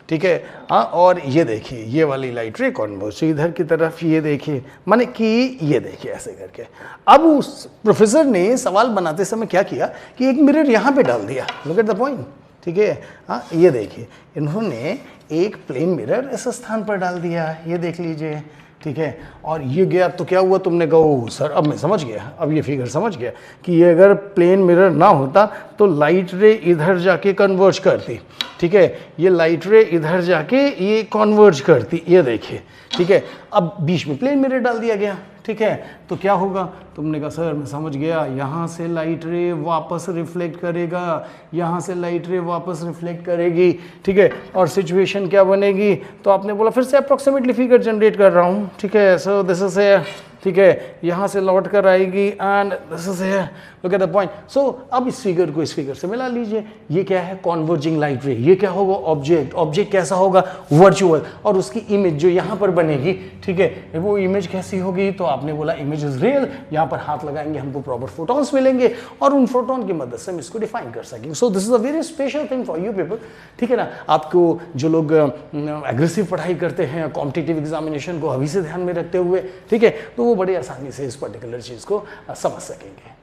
ठीक है। हाँ, और ये देखिए ये वाली लाइट रे कॉन्वर्ज इधर की तरफ, ये देखिए, माने कि ये देखिए ऐसे करके। अब उस प्रोफेसर ने सवाल बनाते समय क्या किया कि एक मिरर यहाँ पे डाल दिया, लुक एट द पॉइंट, ठीक है। हाँ, ये देखिए इन्होंने एक प्लेन मिरर इस स्थान पर डाल दिया, ये देख लीजिए, ठीक है। और ये गया तो क्या हुआ, तुमने कहा ओ सर अब मैं समझ गया, अब ये फिगर समझ गया कि ये अगर प्लेन मिरर ना होता तो लाइट रे इधर जाके कन्वर्ज करती, ठीक है, ये लाइट रे इधर जाके ये कन्वर्ज करती, ये देखिए, ठीक है। अब बीच में प्लेन मिरर डाल दिया गया, ठीक है। तो क्या होगा, तुमने कहा सर मैं समझ गया, यहाँ से लाइट रे वापस रिफ्लेक्ट करेगा, यहाँ से लाइट रे वापस रिफ्लेक्ट करेगी, ठीक है। और सिचुएशन क्या बनेगी, तो आपने बोला फिर से अप्रॉक्सीमेटली फिगर जनरेट कर रहा हूँ, ठीक है। सो दिस इज ए, ठीक है, यहाँ से लौट कर आएगी and this is here, look at the point. So अब इस फिगर को इस फिगर से मिला लीजिए, ये क्या है, कॉन्वर्जिंग लाइट रे, ये क्या होगा, ऑब्जेक्ट, ऑब्जेक्ट कैसा होगा, वर्चुअल, और उसकी इमेज जो यहाँ पर बनेगी, ठीक है, वो इमेज कैसी होगी, तो आपने बोला इमेज इज रियल, यहाँ पर हाथ लगाएंगे हमको प्रॉपर फोटॉन्स मिलेंगे और उन फोटोन की मदद से हम इसको डिफाइन कर सकेंगे। सो this is a very special thing for you people, ठीक है ना। आपको जो लोग एग्रेसिव पढ़ाई करते हैं कॉम्पिटिटिव एग्जामिनेशन को अभी से ध्यान में रखते हुए, ठीक है, तो वो बड़े आसानी से इस पर्टिकुलर चीज को समझ सकेंगे।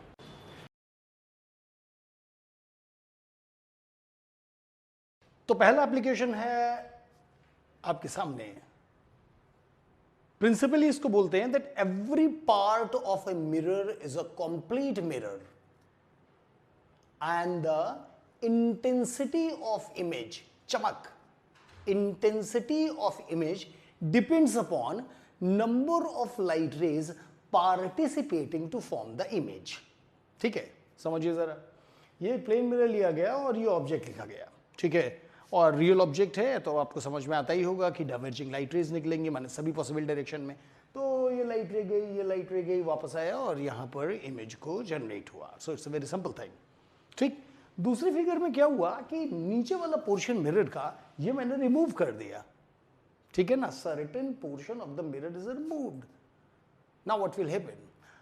तो पहला एप्लीकेशन है आपके सामने, प्रिंसिपली इसको बोलते हैं that every part of a mirror is a complete mirror and the intensity of image, चमक, intensity of image depends upon number of light rays participating to form the image. ठीक है, समझिए जरा, ये प्लेन मिरर लिया गया और ये ऑब्जेक्ट लिखा गया, ठीक है, और रियल ऑब्जेक्ट है तो आपको समझ में आता ही होगा कि डाइवर्जिंग लाइट रेज निकलेंगे, माने सभी पॉसिबल डायरेक्शन में। तो ये लाइट रे गई, ये लाइट रे गई, वापस आया और यहाँ पर इमेज को जनरेट हुआ। So it's a very simple thing. ठीक, दूसरी फिगर में क्या हुआ कि नीचे वाला पोर्शन मिरर का ये मैंने रिमूव कर दिया, ठीक है ना, certain portion of the mirror is removed. Now what will happen,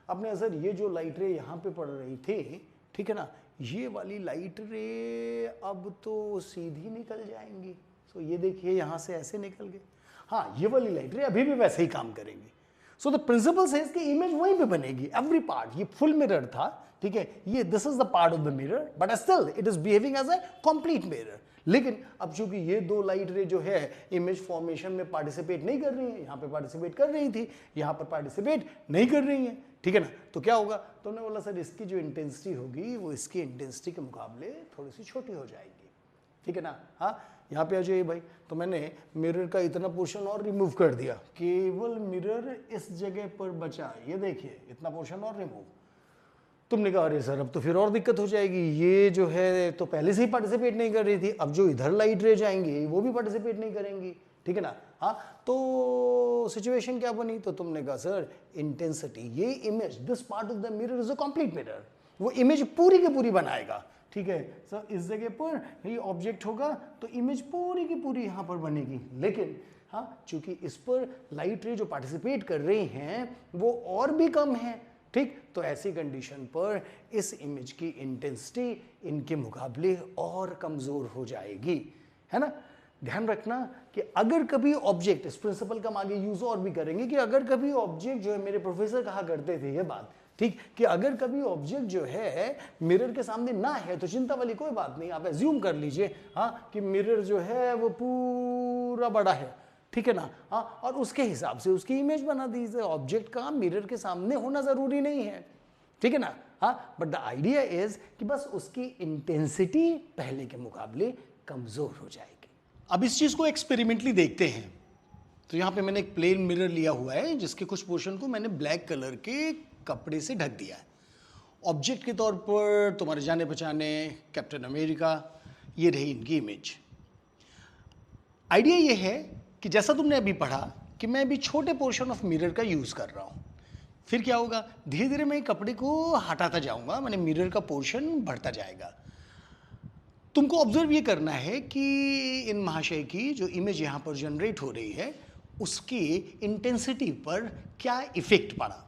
अब ने सर ये जो लाइट रे यहाँ पे पड़ रही थी, ठीक है ना, ये वाली लाइट रे अब तो सीधी निकल जाएंगी। सो ये देखिए यहाँ से ऐसे निकल गए, हाँ ये वाली लाइट रे अभी भी वैसे ही काम करेंगी। सो द प्रिंसिपल सेज कि इमेज वहीं पे बनेगी, एवरी पार्ट, ये फुल मिरर था, ठीक है, ये this is the part of the mirror but still it is behaving as a complete mirror. लेकिन अब चूंकि ये दो लाइट रे जो है इमेज फॉर्मेशन में पार्टिसिपेट नहीं कर रही है, यहाँ पे पार्टिसिपेट कर रही थी, यहाँ पर पार्टिसिपेट नहीं कर रही है, ठीक है ना, तो क्या होगा, तो हमने बोला सर इसकी जो इंटेंसिटी होगी वो इसकी इंटेंसिटी के मुकाबले थोड़ी सी छोटी हो जाएगी, ठीक है ना। हाँ, यहाँ पे आ जाइए भाई, तो मैंने मिरर का इतना पोर्शन और रिमूव कर दिया, केवल मिरर इस जगह पर बचा, ये देखिए इतना पोर्शन और रिमूव। तुमने कहा अरे सर अब तो फिर और दिक्कत हो जाएगी, ये जो है तो पहले से ही पार्टिसिपेट नहीं कर रही थी, अब जो इधर लाइट रे जाएंगी वो भी पार्टिसिपेट नहीं करेंगी, ठीक है ना। हाँ, तो सिचुएशन क्या बनी, तो तुमने कहा सर इंटेंसिटी, ये image, this part of the mirror is a complete mirror, वो इमेज पूरी की पूरी बनाएगा, ठीक है सर, इस जगह पर ये ऑब्जेक्ट होगा तो इमेज पूरी की पूरी यहाँ पर बनेगी। लेकिन हाँ, चूंकि इस पर लाइट रे जो पार्टिसिपेट कर रही हैं वो और भी कम है, ठीक, तो ऐसी कंडीशन पर इस इमेज की इंटेंसिटी इनके मुकाबले और कमजोर हो जाएगी, है ना। ध्यान रखना कि अगर कभी ऑब्जेक्ट, इस प्रिंसिपल का हम आगे यूज और भी करेंगे, कि अगर कभी ऑब्जेक्ट जो है, मेरे प्रोफेसर कहा करते थे ये बात, ठीक, कि अगर कभी ऑब्जेक्ट जो है मिरर के सामने ना है तो चिंता वाली कोई बात नहीं, आप एज्यूम कर लीजिए हाँ कि मिरर जो है वो पूरा बड़ा है, ठीक है ना। हाँ, और उसके हिसाब से उसकी इमेज बना दीजिए, ऑब्जेक्ट का मिरर के सामने होना जरूरी नहीं है, ठीक है ना। हाँ, बट द आइडिया इज कि बस उसकी इंटेंसिटी पहले के मुकाबले कमजोर हो जाएगी। अब इस चीज को एक्सपेरिमेंटली देखते हैं। तो यहाँ पे मैंने एक प्लेन मिरर लिया हुआ है जिसके कुछ पोर्शन को मैंने ब्लैक कलर के कपड़े से ढक दिया है। ऑब्जेक्ट के तौर पर तुम्हारे जाने पहचाने कैप्टन अमेरिका, ये रही इनकी इमेज। आइडिया ये है कि जैसा तुमने अभी पढ़ा कि मैं अभी छोटे पोर्शन ऑफ मिरर का यूज कर रहा हूं, फिर क्या होगा, धीरे धीरे मैं कपड़े को हटाता जाऊंगा, मैंने मिरर का पोर्शन बढ़ता जाएगा। तुमको ऑब्जर्व ये करना है कि इन महाशय की जो इमेज यहां पर जनरेट हो रही है उसकी इंटेंसिटी पर क्या इफेक्ट पड़ा।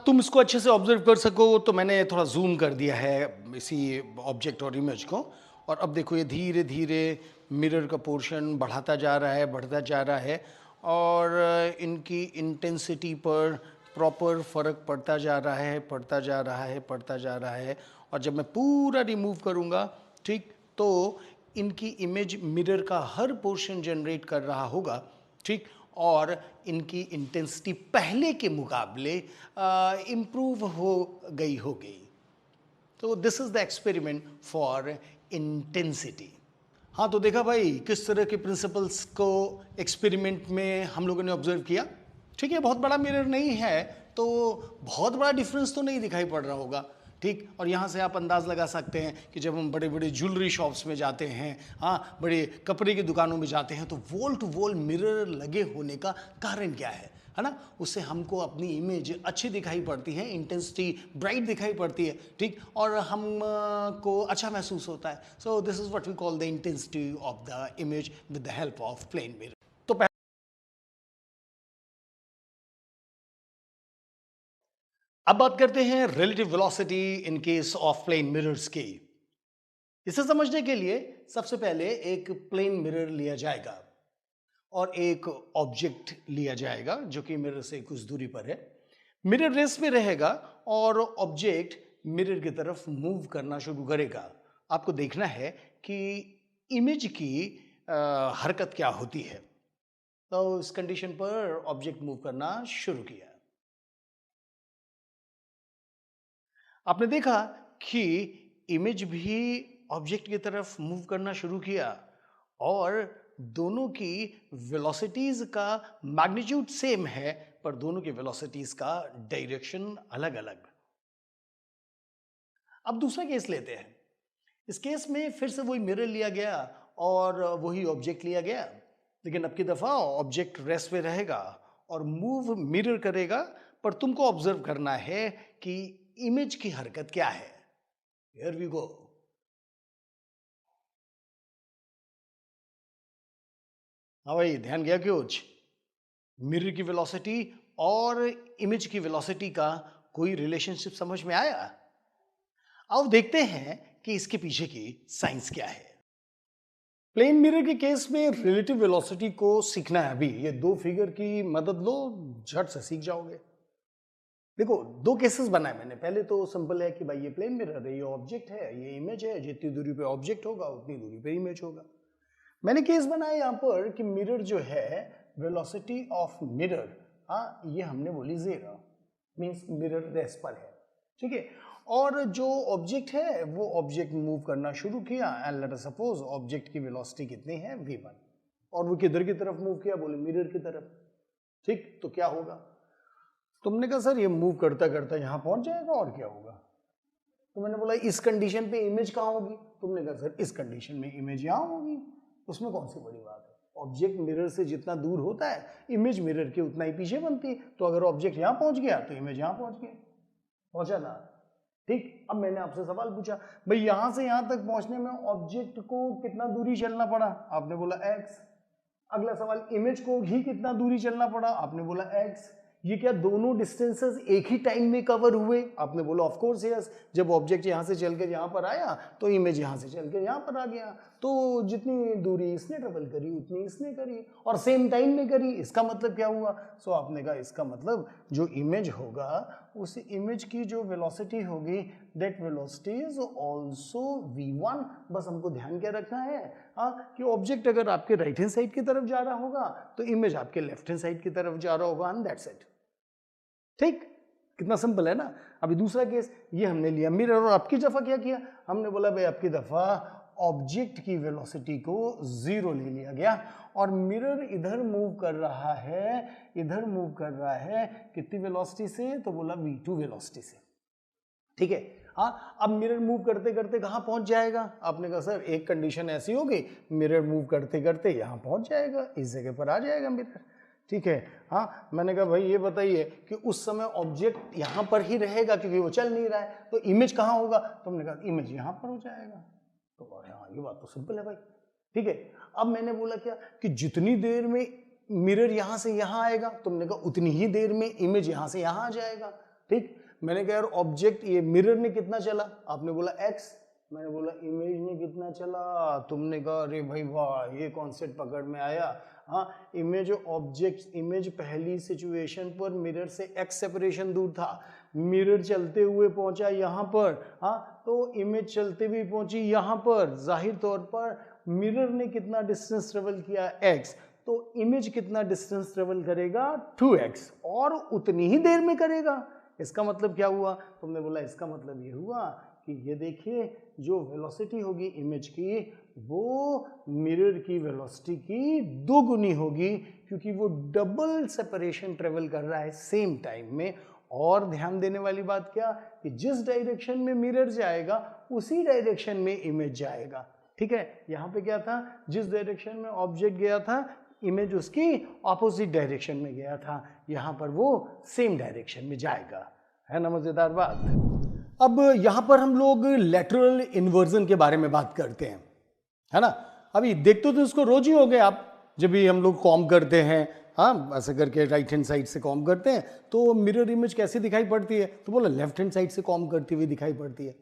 तुम इसको अच्छे से ऑब्जर्व कर सको तो मैंने थोड़ा जूम कर दिया है इसी ऑब्जेक्ट और इमेज को, और अब देखो ये धीरे धीरे मिरर का पोर्शन बढ़ाता जा रहा है, बढ़ता जा रहा है, और इनकी इंटेंसिटी पर प्रॉपर फर्क पड़ता जा रहा है, पड़ता जा रहा है, पड़ता जा रहा है। और जब मैं पूरा रिमूव करूँगा, ठीक, तो इनकी इमेज मिरर का हर पोर्शन जनरेट कर रहा होगा, ठीक, और इनकी इंटेंसिटी पहले के मुकाबले इम्प्रूव हो गई होगी। तो this is the experiment for intensity. हाँ, तो देखा भाई किस तरह के प्रिंसिपल्स को एक्सपेरिमेंट में हम लोगों ने ऑब्जर्व किया, ठीक है। बहुत बड़ा मिरर नहीं है तो बहुत बड़ा डिफरेंस तो नहीं दिखाई पड़ रहा होगा, ठीक। और यहाँ से आप अंदाज लगा सकते हैं कि जब हम बड़े बड़े ज्वेलरी शॉप्स में जाते हैं, हाँ, बड़े कपड़े की दुकानों में जाते हैं, तो वॉल टू वॉल मिरर लगे होने का कारण क्या है ना? उससे हमको अपनी इमेज अच्छी दिखाई पड़ती है, इंटेंसिटी ब्राइट दिखाई पड़ती है, ठीक, और हम को अच्छा महसूस होता है। So this is what we call the intensity of the image with the help of plane mirror. तो अब बात करते हैं relative velocity in case of plane mirrors की। इसे समझने के लिए सबसे पहले एक प्लेन मिरर लिया जाएगा और एक ऑब्जेक्ट लिया जाएगा जो कि मिरर से कुछ दूरी पर है। मिरर रेस्ट में रहेगा और ऑब्जेक्ट मिरर की तरफ मूव करना शुरू करेगा। आपको देखना है कि इमेज की हरकत क्या होती है। तो इस कंडीशन पर ऑब्जेक्ट मूव करना शुरू किया। आपने देखा कि इमेज भी ऑब्जेक्ट की तरफ मूव करना शुरू किया और दोनों की वेलोसिटीज का मैग्नीट्यूड सेम है, पर दोनों की वेलोसिटीज का डायरेक्शन अलग अलग। अब दूसरा केस लेते हैं। इस केस में फिर से वही मिरर लिया गया और वही ऑब्जेक्ट लिया गया, लेकिन अब की दफा ऑब्जेक्ट रेस्ट पे रहेगा और मूव मिरर करेगा, पर तुमको ऑब्जर्व करना है कि इमेज की हरकत क्या है। Here we go. हाँ भाई, ध्यान गया कुछ? मिरर की वेलोसिटी और इमेज की वेलोसिटी का कोई रिलेशनशिप समझ में आया? आओ देखते हैं कि इसके पीछे की साइंस क्या है। प्लेन मिरर के केस में रिलेटिव वेलोसिटी को सीखना है। अभी ये दो फिगर की मदद लो, झट से सीख जाओगे। देखो, दो केसेस बनाए मैंने। पहले तो सिंपल है कि भाई ये प्लेन मिरर है, ये ऑब्जेक्ट है, ये इमेज है, जितनी दूरी पे ऑब्जेक्ट होगा उतनी दूरी पे इमेज होगा। मैंने केस बनाया यहाँ पर कि मिरर जो है, वेलोसिटी ऑफ मिरर, हाँ, ये हमने बोली 0, मीन्स मिरर रेस्ट पर है, ठीक है। और जो ऑब्जेक्ट है वो ऑब्जेक्ट मूव करना शुरू किया and let us suppose object की वेलोसिटी कितनी है, v1, और वो किधर की तरफ मूव किया, बोले मिरर की तरफ, ठीक। तो क्या होगा? तुमने कहा सर ये मूव करता करता यहां पहुंच जाएगा और क्या होगा? तो मैंने बोला इस कंडीशन पे इमेज कहां होगी? तुमने कहा सर इस कंडीशन में इमेज यहां होगी। उसमें कौन सी बड़ी बात है? ऑब्जेक्ट मिरर से जितना दूर होता है, इमेज मिरर के उतना ही पीछे बनती है। तो अगर ऑब्जेक्ट यहां पहुंच गया तो इमेज यहां पहुंच गई, पहुंचा ना, ठीक। अब मैंने आपसे सवाल पूछा, भाई यहां से यहां तक पहुंचने में ऑब्जेक्ट को कितना दूरी चलना पड़ा? आपने बोला x। अगला सवाल, इमेज को ही कितना दूरी चलना पड़ा? आपने बोला x। ये क्या दोनों डिस्टेंसेस एक ही टाइम में कवर हुए? आपने बोला ऑफ कोर्स यस। जब ऑब्जेक्ट यहां से चलकर यहां पर आया तो इमेज यहां से चलकर यहां पर आ गया, तो जितनी दूरी इसने ट्रेवल करी उतनी इसने करी और सेम टाइम में करी। इसका मतलब क्या हुआ? सो आपने कहा इसका मतलब जो इमेज होगा, उस इमेज की जो वेलोसिटी होगी, that velocity is also v1। बस हमको ध्यान क्या रखना है, कि ऑब्जेक्ट अगर आपके राइट हैंड साइड की तरफ जा रहा होगा तो इमेज आपके लेफ्ट हैंड साइड की तरफ जा रहा होगा, एंड दैट्स इट, ठीक। कितना सिंपल है ना। अभी दूसरा केस, ये हमने लिया मिरर, और आपकी दफा क्या किया? हमने बोला भाई आपकी दफा ऑब्जेक्ट की वेलोसिटी को 0 ले लिया गया और मिरर इधर मूव कर रहा है, इधर मूव कर रहा है, कितनी वेलोसिटी से? तो बोला v2 वेलोसिटी से, ठीक है। हाँ, अब मिरर मूव करते करते कहाँ पहुंच जाएगा? आपने कहा सर एक कंडीशन ऐसी होगी, मिरर मूव करते करते यहाँ पहुंच जाएगा, इस जगह पर आ जाएगा मिरर, ठीक है। हाँ, मैंने कहा भाई ये बताइए कि उस समय ऑब्जेक्ट यहाँ पर ही रहेगा क्योंकि वो चल नहीं रहा है, तो इमेज कहाँ होगा? तो हमने कहा इमेज यहाँ पर हो जाएगा। तो हाँ, ये बात तो सिंपल है भाई, ठीक है। अब मैंने बोला क्या कि जितनी देर में मिरर यहाँ से यहाँ आएगा, तुमने कहा उतनी ही देर में इमेज यहाँ से यहाँ आ जाएगा, ठीक। मैंने कहा यार ऑब्जेक्ट, ये मिरर ने कितना चला? आपने बोला x। मैंने बोला इमेज ने कितना चला? तुमने कहा अरे भाई वाह, ये कॉन्सेप्ट पकड़ में आया। हाँ, इमेज ऑब्जेक्ट, इमेज पहली सिचुएशन पर मिरर से x सेपरेशन दूर था, मिरर चलते हुए पहुंचा यहाँ पर, हाँ, तो इमेज चलते हुए पहुंची यहाँ पर। जाहिर तौर पर मिरर ने कितना डिस्टेंस ट्रेवल किया? x। तो इमेज कितना डिस्टेंस ट्रेवल करेगा? 2x, और उतनी ही देर में करेगा। इसका मतलब क्या हुआ? तुमने बोला इसका मतलब ये हुआ कि ये देखिए जो वेलोसिटी होगी इमेज की, वो मिरर की वेलोसिटी की 2 गुनी होगी, क्योंकि वो डबल सेपरेशन ट्रेवल कर रहा है सेम टाइम में, और ध्यान देने वाली बात क्या कि जिस डायरेक्शन में मिरर जाएगा उसी डायरेक्शन में इमेज जाएगा। ठीक है, यहाँ पे क्या था, जिस डायरेक्शन में ऑब्जेक्ट गया था इमेज उसकी ऑपोजिट डायरेक्शन में गया था, यहाँ पर वो सेम डायरेक्शन में जाएगा। है ना मजेदार बात। अब यहाँ पर हम लोग लेटरल इन्वर्जन के बारे में बात करते हैं, है ना। अभी देखते तो इसको रोज ही हो गए आप, जब भी हम लोग कॉम करते हैं, हाँ ऐसे करके राइट हैंड साइड से कॉम करते हैं तो मिरर इमेज कैसे दिखाई पड़ती है, तो बोला लेफ्ट हैंड साइड से कॉम करती हुई दिखाई पड़ती है।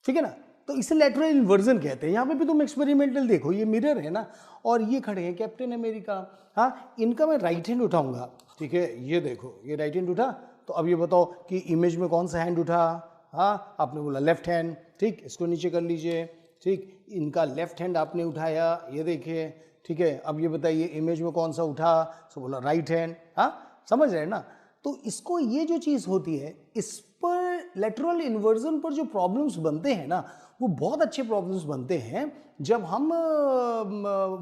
ठीक है ना, तो इसे लेटरल इन्वर्जन कहते हैं। यहाँ पे भी तुम एक्सपेरिमेंटल देखो, ये मिरर है ना और ये खड़े हैं कैप्टन अमेरिका। हाँ, इनका मैं राइट हैंड उठाऊंगा, ठीक है, ये देखो ये राइट हैंड उठा, तो अब ये बताओ कि इमेज में कौन सा हैंड उठा। हाँ, आपने बोला लेफ्ट हैंड, ठीक, इसको नीचे कर लीजिए। ठीक, इनका लेफ्ट हैंड आपने उठाया, ये देखिए, ठीक है। अब ये बताइए इमेज में कौन सा उठा, सो बोला राइट हैंड। हाँ, समझ रहे हैं ना। तो इसको ये जो चीज़ होती है, इस पर लेटरल इन्वर्जन पर जो प्रॉब्लम्स बनते हैं ना, वो बहुत अच्छे प्रॉब्लम्स बनते हैं जब हम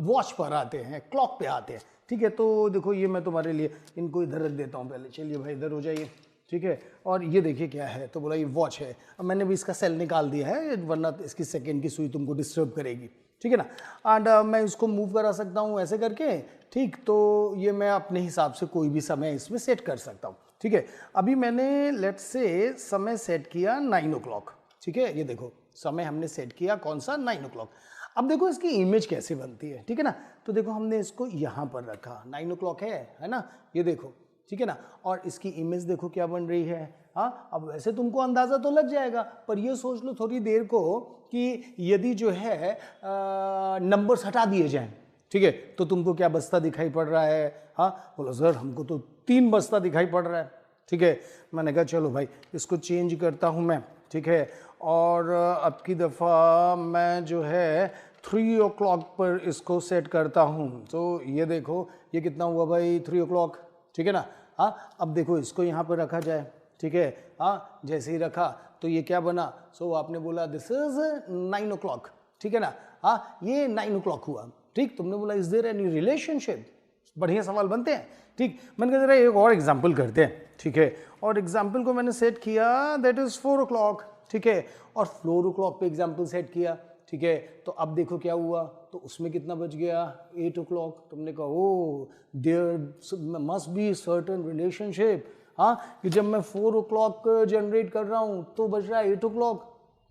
वॉच पर आते हैं, क्लॉक पे आते हैं। ठीक है, तो देखो ये मैं तुम्हारे लिए इनको इधर रख देता हूँ पहले, चलिए भाई इधर हो जाइए। ठीक है, और ये देखिए क्या है, तो बोला ये वॉच है। अब मैंने भी इसका सेल निकाल दिया है वरना इसकी सेकेंड की सुई तुमको डिस्टर्ब करेगी। ठीक है ना, एंड मैं इसको मूव करा सकता हूँ ऐसे करके। ठीक, तो ये मैं अपने हिसाब से कोई भी समय इसमें सेट कर सकता हूँ। ठीक है, अभी मैंने लेट्स से समय सेट किया 9 o'clock। ठीक है, ये देखो समय हमने सेट किया कौन सा, 9 o'clock। अब देखो इसकी इमेज कैसे बनती है। ठीक है ना, तो देखो हमने इसको यहाँ पर रखा, 9 o'clock है ना, ये देखो। ठीक है ना, और इसकी इमेज देखो क्या बन रही है। हाँ, अब वैसे तुमको अंदाज़ा तो लग जाएगा, पर ये सोच लो थोड़ी देर को कि यदि जो है नंबर्स हटा दिए जाएं, ठीक है, तो तुमको क्या बस्ता दिखाई पड़ रहा है। हाँ, बोलो सर हमको तो 3 बस्ता दिखाई पड़ रहा है। ठीक है, मैंने कहा चलो भाई इसको चेंज करता हूँ मैं। ठीक है, और अब की दफ़ा मैं जो है 3 o'clock पर इसको सेट करता हूँ। तो ये देखो ये कितना हुआ भाई, 3 o'clock। ठीक है ना। हाँ, अब देखो इसको यहाँ पर रखा जाए। ठीक है, हाँ, जैसे ही रखा तो ये क्या बना, सो आपने बोला दिस इज 9 o'clock। ठीक है ना, हाँ, ये 9 o'clock हुआ। ठीक, तुमने बोला इज देयर एनी रिलेशनशिप, बढ़िया सवाल बनते हैं। ठीक, मैंने कहा जरा एक और एग्जाम्पल करते हैं। ठीक है, और एग्जाम्पल को मैंने सेट किया दैट इज 4 o'clock। ठीक है, और 4 o'clock पे एग्जाम्पल सेट किया। ठीक है, तो अब देखो क्या हुआ, तो उसमें कितना बच गया, 8 o'clock। तुमने कहा oh there must be certain relationship. हाँ, कि जब मैं 4 o'clock जनरेट कर रहा हूँ तो बज रहा है 8 o'clock।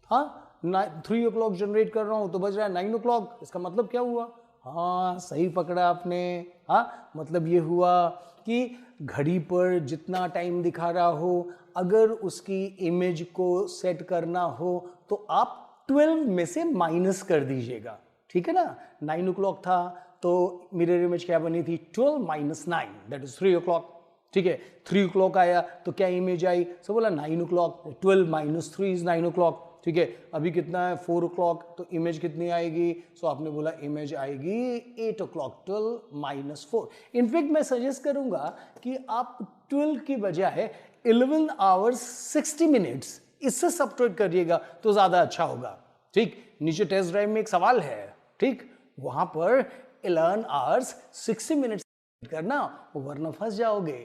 हाँ, 3 o'clock जनरेट कर रहा हूँ तो बज रहा है 9 o'clock। इसका मतलब क्या हुआ, हाँ सही पकड़ा आपने। हाँ, मतलब ये हुआ कि घड़ी पर जितना टाइम दिखा रहा हो, अगर उसकी इमेज को सेट करना हो तो आप 12 में से माइनस कर दीजिएगा। ठीक है ना, 9 o'clock था तो मिरर इमेज क्या बनी थी, 12 - 9 दैट इज 3 o'clock। ठीक है, 3 o'clock आया तो क्या इमेज आई, सो बोला 9 o'clock, 12 - 3 इज 9 o'clock। ठीक है, अभी कितना है 4 o'clock, तो इमेज कितनी आएगी, सो आपने बोला इमेज आएगी 8 o'clock, 12 - 4। इनफैक्ट मैं सजेस्ट करूंगा कि आप 12 की बजाय 11 hours 60 minutes इससे सब्ट्रैक्ट करिएगा तो ज्यादा अच्छा होगा। ठीक, नीचे टेस्ट ड्राइव में एक सवाल है, ठीक, वहां पर 11 hours 60 minutes करना, वरना फंस जाओगे।